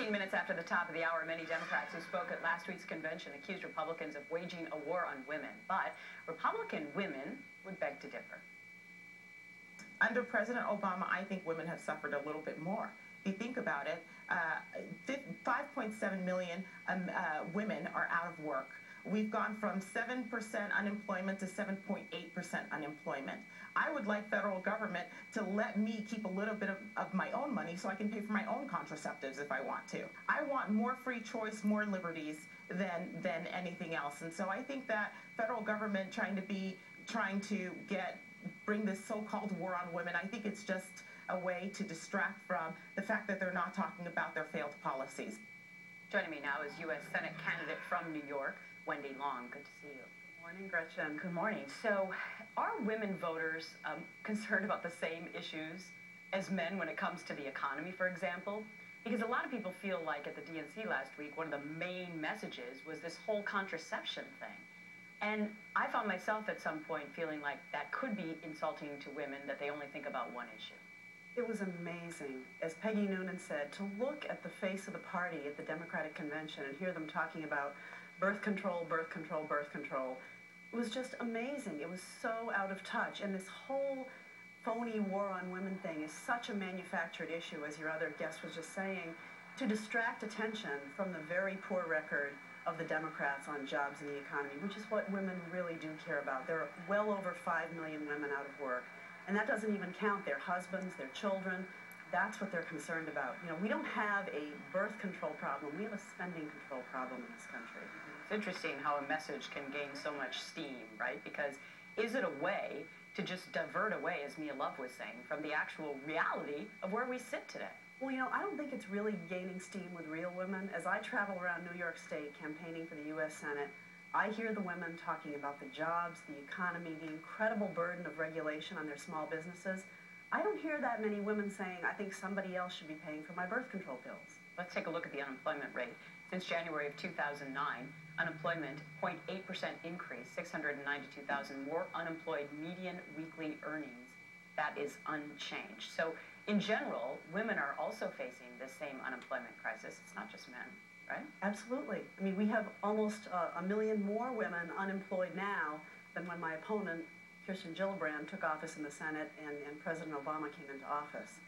15 minutes after the top of the hour, many Democrats who spoke at last week's convention accused Republicans of waging a war on women. But Republican women would beg to differ. Under President Obama, I think women have suffered a little bit more. If you think about it, 5.7 million women are out of work. We've gone from 7% unemployment to 7.8% unemployment. I would like federal government to let me keep a little bit of my own money so I can pay for my own contraceptives if I want to. I want more free choice, more liberties than anything else. And so I think that federal government trying to bring this so-called war on women, I think it's just a way to distract from the fact that they're not talking about their failed policies. Joining me now is U.S. Senate candidate from New York, Wendy Long. Good to see you. Good morning, Gretchen. Good morning. So are women voters concerned about the same issues as men when it comes to the economy, for example? Because a lot of people feel like at the DNC last week, one of the main messages was this whole contraception thing. And I found myself at some point feeling like that could be insulting to women, that they only think about one issue. It was amazing, as Peggy Noonan said, to look at the face of the party at the Democratic Convention and hear them talking about birth control, birth control, birth control. It was just amazing. It was so out of touch. And this whole phony war on women thing is such a manufactured issue, as your other guest was just saying, to distract attention from the very poor record of the Democrats on jobs and the economy, which is what women really do care about. There are well over 5 million women out of work. And that doesn't even count their husbands, their children. That's what they're concerned about. You know, we don't have a birth control problem. We have a spending control problem in this country. It's interesting how a message can gain so much steam, right? Because is it a way to just divert away, as Mia Love was saying, from the actual reality of where we sit today? Well, you know, I don't think it's really gaining steam with real women. As I travel around New York State campaigning for the U.S. Senate, I hear the women talking about the jobs, the economy, the incredible burden of regulation on their small businesses. I don't hear that many women saying, I think somebody else should be paying for my birth control pills. Let's take a look at the unemployment rate. Since January of 2009, unemployment, 0.8% increase, 692,000 more unemployed, median weekly earnings. That is unchanged. So in general, women are also facing the same unemployment crisis. It's not just men. Right? Absolutely. I mean, we have almost 1 million more women unemployed now than when my opponent, Kirsten Gillibrand, took office in the Senate and President Obama came into office.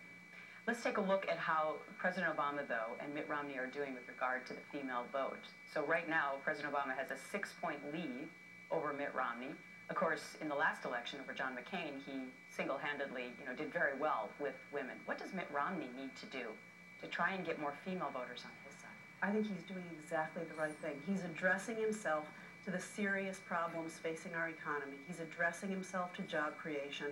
Let's take a look at how President Obama, though, and Mitt Romney are doing with regard to the female vote. So right now, President Obama has a 6-point lead over Mitt Romney. Of course, in the last election over John McCain, he single-handedly, did very well with women. What does Mitt Romney need to do to try and get more female voters on his side? I think he's doing exactly the right thing. He's addressing himself to the serious problems facing our economy. He's addressing himself to job creation.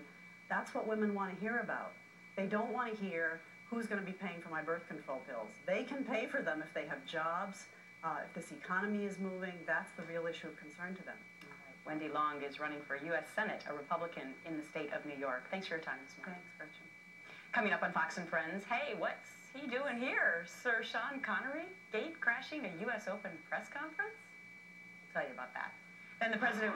That's what women want to hear about. They don't want to hear who's going to be paying for my birth control pills. They can pay for them if they have jobs, if this economy is moving. That's the real issue of concern to them. All right. Wendy Long is running for U.S. Senate, a Republican in the state of New York. Thanks for your time this morning. Thanks, Gretchen. Coming up on Fox and Friends, hey, what's he doing here? Sir Sean Connery gate crashing a U.S. Open press conference? I'll tell you about that. Then the president